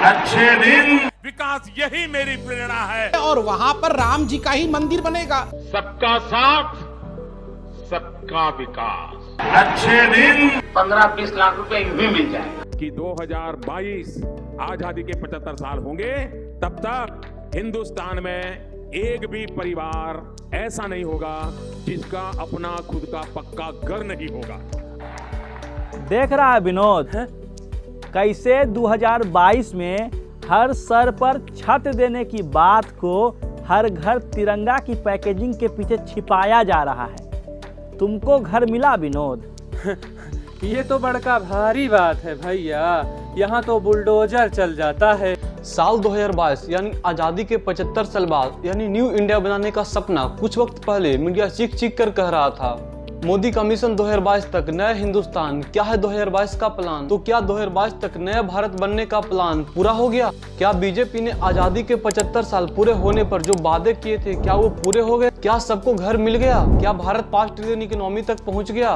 अच्छे दिन। विकास यही मेरी प्रेरणा है और वहाँ पर राम जी का ही मंदिर बनेगा। सबका साथ, सबका विकास। अच्छे दिन। 15-20 लाख रुपए यूं ही मिल जाएगा कि 2022 आजादी के 75 साल होंगे, तब तक हिंदुस्तान में एक भी परिवार ऐसा नहीं होगा जिसका अपना खुद का पक्का घर नहीं होगा। देख रहा है विनोद, कैसे 2022 में हर सर पर छत देने की बात को हर घर तिरंगा की पैकेजिंग के पीछे छिपाया जा रहा है। तुमको घर मिला विनोद? ये तो बड़का भारी बात है भैया, यहाँ तो बुलडोजर चल जाता है। साल 2022 यानी आज़ादी के 75 साल बाद यानी न्यू इंडिया बनाने का सपना कुछ वक्त पहले मीडिया चीख चीख कर कह रहा था। मोदी का मिशन 2022 तक नया हिंदुस्तान, क्या है 2022 का प्लान? तो क्या 2022 तक नया भारत बनने का प्लान पूरा हो गया? क्या बीजेपी ने आज़ादी के 75 साल पूरे होने पर जो वादे किए थे, क्या वो पूरे हो गए? क्या सबको घर मिल गया? क्या भारत 5 ट्रिलियन इकोनॉमी तक पहुंच गया?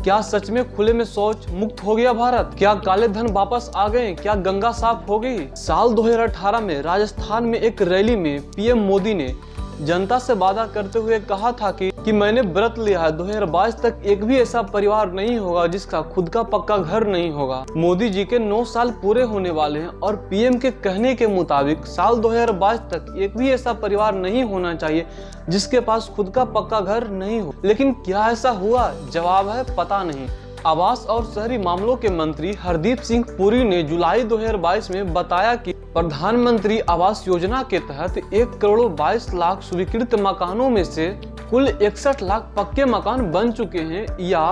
क्या सच में खुले में शौच मुक्त हो गया भारत? क्या काले धन वापस आ गए? क्या गंगा साफ हो गई? साल 2018 में राजस्थान में एक रैली में पीएम मोदी ने जनता से वादा करते हुए कहा था कि मैंने व्रत लिया है, 2022 तक एक भी ऐसा परिवार नहीं होगा जिसका खुद का पक्का घर नहीं होगा। मोदी जी के 9 साल पूरे होने वाले हैं और पीएम के कहने के मुताबिक साल 2022 तक एक भी ऐसा परिवार नहीं होना चाहिए जिसके पास खुद का पक्का घर नहीं हो। लेकिन क्या ऐसा हुआ? जवाब है पता नहीं। आवास और शहरी मामलों के मंत्री हरदीप सिंह पुरी ने जुलाई 2022 में बताया कि प्रधानमंत्री आवास योजना के तहत 1 करोड़ 22 लाख स्वीकृत मकानों में से कुल 61 लाख पक्के मकान बन चुके हैं या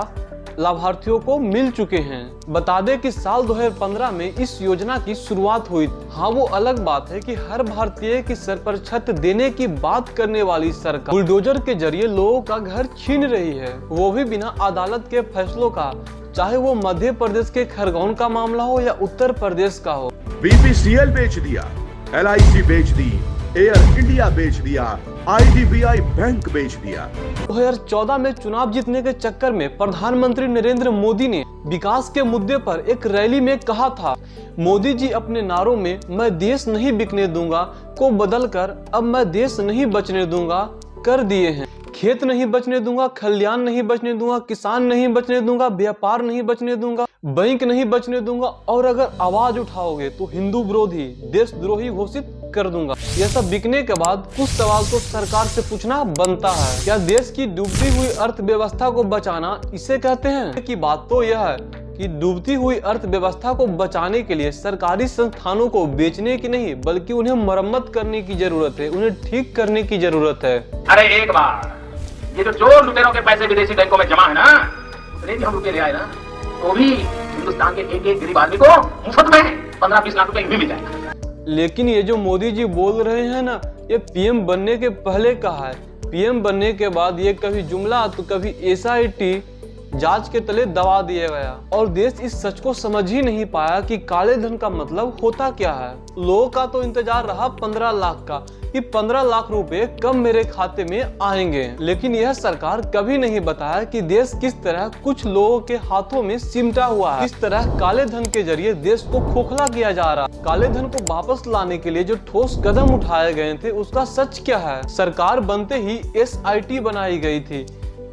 लाभार्थियों को मिल चुके हैं। बता दें कि साल 2015 में इस योजना की शुरुआत हुई। हाँ, वो अलग बात है कि हर भारतीय की सर पर छत देने की बात करने वाली सरकार बुलडोजर के जरिए लोगों का घर छीन रही है, वो भी बिना अदालत के फैसलों का, चाहे वो मध्य प्रदेश के खरगोन का मामला हो या उत्तर प्रदेश का हो। बीपीसीएल बेच दिया, LIC बेच दी, एयर इंडिया बेच दिया, IDBI बैंक बेच दिया। 2014 में चुनाव जीतने के चक्कर में प्रधानमंत्री नरेंद्र मोदी ने विकास के मुद्दे पर एक रैली में कहा था, मोदी जी अपने नारों में मैं देश नहीं बिकने दूंगा को बदलकर अब मैं देश नहीं बचने दूंगा कर दिए हैं। खेत नहीं बचने दूंगा, खलियान नहीं बचने दूंगा, किसान नहीं बचने दूंगा, व्यापार नहीं बचने दूंगा, बैंक नहीं बचने दूंगा और अगर आवाज उठाओगे तो हिंदू विरोधी, देशद्रोही घोषित कर दूंगा। यह सब बिकने के बाद कुछ सवाल तो सरकार से पूछना बनता है। क्या देश की डूबती हुई अर्थव्यवस्था को बचाना इसे कहते हैं? की बात तो यह है कि डूबती हुई अर्थव्यवस्था को बचाने के लिए सरकारी संस्थानों को बेचने की नहीं बल्कि उन्हें मरम्मत करने की जरूरत है, उन्हें ठीक करने की जरूरत है। अरे एक बार ये जो चोर लुटेरों के पैसे विदेशी बैंकों में जमा है ना, उतने भी हम रुपए ले आए ना, तो भी हिंदुस्तान के एक गरीब आदमी को मुफ्त में 15-20 लाख रुपए भी मिल जाएगा। लेकिन ये जो मोदी जी बोल रहे हैं ना, ये पीएम बनने के पहले कहा है। पीएम बनने के बाद ये कभी जुमला तो कभी SIT जांच के तले दबा दिया गया और देश इस सच को समझ ही नहीं पाया कि काले धन का मतलब होता क्या है। लोगों का तो इंतजार रहा 15 लाख का कि 15 लाख रुपए कब मेरे खाते में आएंगे, लेकिन यह सरकार कभी नहीं बताया कि देश किस तरह कुछ लोगों के हाथों में सिमटा हुआ है, किस तरह काले धन के जरिए देश को खोखला किया जा रहा। काले धन को वापस लाने के लिए जो ठोस कदम उठाए गए थे उसका सच क्या है? सरकार बनते ही SIT बनाई गई थी,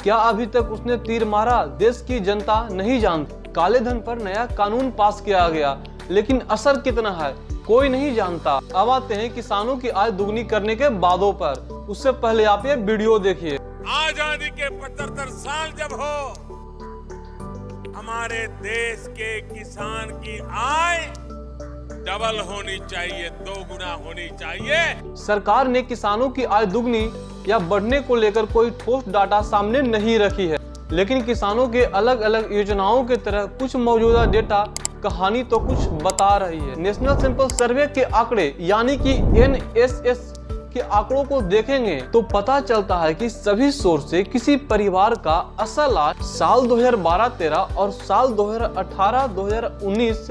क्या अभी तक उसने तीर मारा? देश की जनता नहीं जानती। काले धन पर नया कानून पास किया गया, लेकिन असर कितना है कोई नहीं जानता। अब आते हैं किसानों की आय दुगनी करने के वादों पर। उससे पहले आप ये वीडियो देखिए। आजादी के 75 साल जब हो, हमारे देश के किसान की आय डबल होनी चाहिए, 2 गुना होनी चाहिए। सरकार ने किसानों की आय दुगनी या बढ़ने को लेकर कोई ठोस डाटा सामने नहीं रखी है, लेकिन किसानों के अलग अलग योजनाओं की तरह कुछ मौजूदा डेटा कहानी तो कुछ बता रही है। नेशनल सैंपल सर्वे के आंकड़े यानी कि NSS के आंकड़ों को देखेंगे तो पता चलता है कि सभी सोर्स से किसी परिवार का असल आय साल 2012-13 और साल 2018-2019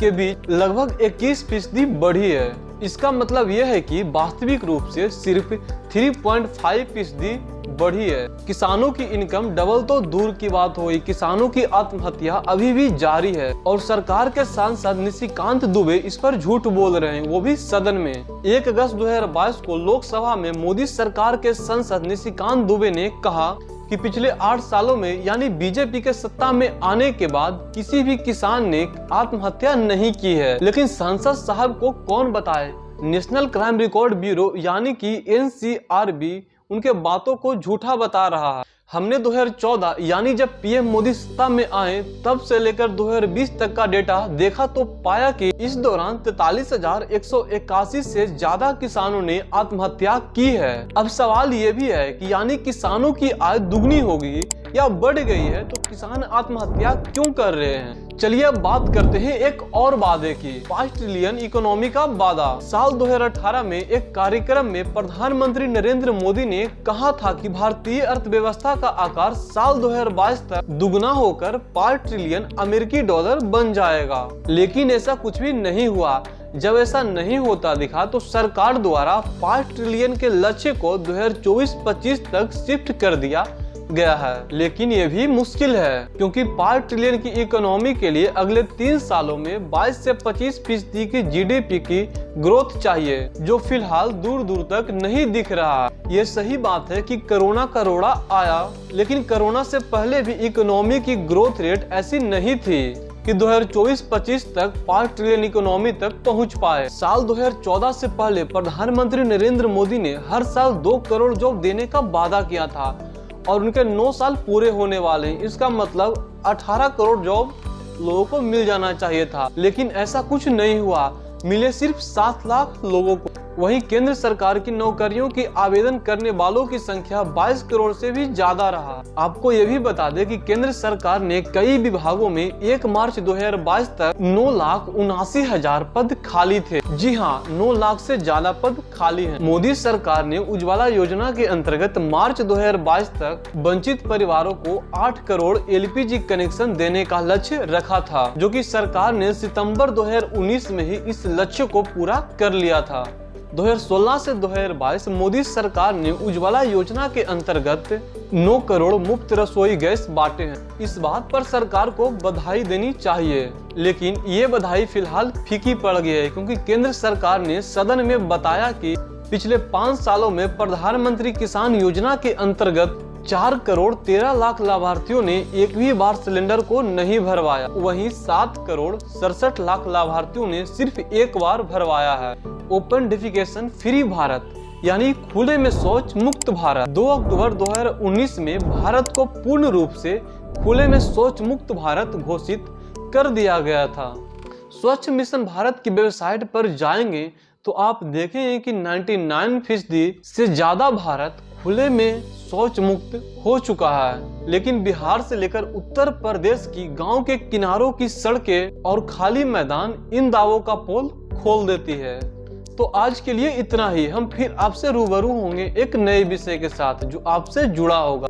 के बीच लगभग 21% बढ़ी है। इसका मतलब यह है कि वास्तविक रूप से सिर्फ 3.5% बढ़ी है। किसानों की इनकम डबल तो दूर की बात हुई, किसानों की आत्महत्या अभी भी जारी है और सरकार के सांसद निशिकांत दुबे इस पर झूठ बोल रहे हैं, वो भी सदन में। 1 अगस्त 2022 को लोकसभा में मोदी सरकार के सांसद निशिकांत दुबे ने कहा कि पिछले 8 सालों में यानी बीजेपी के सत्ता में आने के बाद किसी भी किसान ने आत्महत्या नहीं की है। लेकिन सांसद साहब को कौन बताए, नेशनल क्राइम रिकॉर्ड ब्यूरो यानी कि NCRB उनके बातों को झूठा बता रहा है। हमने 2014 यानी जब पीएम मोदी सत्ता में आए तब से लेकर 2020 तक का डेटा देखा तो पाया कि इस दौरान 43,181 से ज्यादा किसानों ने आत्महत्या की है। अब सवाल ये भी है कि यानी किसानों की आय दुगनी होगी या बढ़ गई है तो किसान आत्महत्या क्यों कर रहे हैं। चलिए अब बात करते हैं एक और वादे की, 5 ट्रिलियन इकोनॉमी का वादा। साल 2018 में एक कार्यक्रम में प्रधानमंत्री नरेंद्र मोदी ने कहा था कि भारतीय अर्थव्यवस्था का आकार साल 2022 तक दुगना होकर 5 ट्रिलियन अमेरिकी डॉलर बन जाएगा। लेकिन ऐसा कुछ भी नहीं हुआ। जब ऐसा नहीं होता दिखा तो सरकार द्वारा 5 ट्रिलियन के लक्ष्य को 2024-25 तक शिफ्ट कर दिया गया है। लेकिन ये भी मुश्किल है क्योंकि 5 ट्रिलियन की इकोनॉमी के लिए अगले 3 सालों में 22 से 25% की GDP की ग्रोथ चाहिए, जो फिलहाल दूर दूर तक नहीं दिख रहा। ये सही बात है कि कोरोना का रोड़ा आया, लेकिन कोरोना से पहले भी इकोनॉमी की ग्रोथ रेट ऐसी नहीं थी कि 2024-25 तक 5 ट्रिलियन इकोनॉमी तक पहुंच पाए। साल 2014 से पहले प्रधानमंत्री नरेंद्र मोदी ने हर साल 2 करोड़ जॉब देने का वादा किया था और उनके 9 साल पूरे होने वाले हैं। इसका मतलब 18 करोड़ जॉब लोगों को मिल जाना चाहिए था, लेकिन ऐसा कुछ नहीं हुआ। मिले सिर्फ 7 लाख लोगों को। वहीं केंद्र सरकार की नौकरियों की आवेदन करने वालों की संख्या 22 करोड़ से भी ज्यादा रहा। आपको ये भी बता दें कि केंद्र सरकार ने कई विभागों में 1 मार्च 2022 तक 9,79,000 पद खाली थे। जी हाँ, 9 लाख से ज्यादा पद खाली हैं। मोदी सरकार ने उज्ज्वला योजना के अंतर्गत मार्च 2022 तक वंचित परिवारों को 8 करोड़ LPG कनेक्शन देने का लक्ष्य रखा था, जो कि सरकार ने सितंबर 2019 में ही इस लक्ष्य को पूरा कर लिया था। 2016 से 2022 मोदी सरकार ने उज्ज्वला योजना के अंतर्गत 9 करोड़ मुफ्त रसोई गैस बांटे हैं। इस बात पर सरकार को बधाई देनी चाहिए, लेकिन ये बधाई फिलहाल फीकी पड़ गई है क्योंकि केंद्र सरकार ने सदन में बताया कि पिछले 5 सालों में प्रधानमंत्री किसान योजना के अंतर्गत 4 करोड़ 13 लाख लाभार्थियों ने एक भी बार सिलेंडर को नहीं भरवाया। वहीं 7 करोड़ 67 लाख लाभार्थियों ने सिर्फ एक बार भरवाया है। ओपन डेफिकेशन फ्री भारत यानी खुले में शौच मुक्त भारत। 2 अक्टूबर 2019 में भारत को पूर्ण रूप से खुले में शौच मुक्त भारत घोषित कर दिया गया था। स्वच्छ मिशन भारत की वेबसाइट पर जाएंगे तो आप देखेंगे कि 99% से ज्यादा भारत खुले में शौच मुक्त हो चुका है। लेकिन बिहार से लेकर उत्तर प्रदेश की गांव के किनारों की सड़कें और खाली मैदान इन दावों का पोल खोल देती है। तो आज के लिए इतना ही। हम फिर आपसे रूबरू होंगे एक नए विषय के साथ जो आपसे जुड़ा होगा।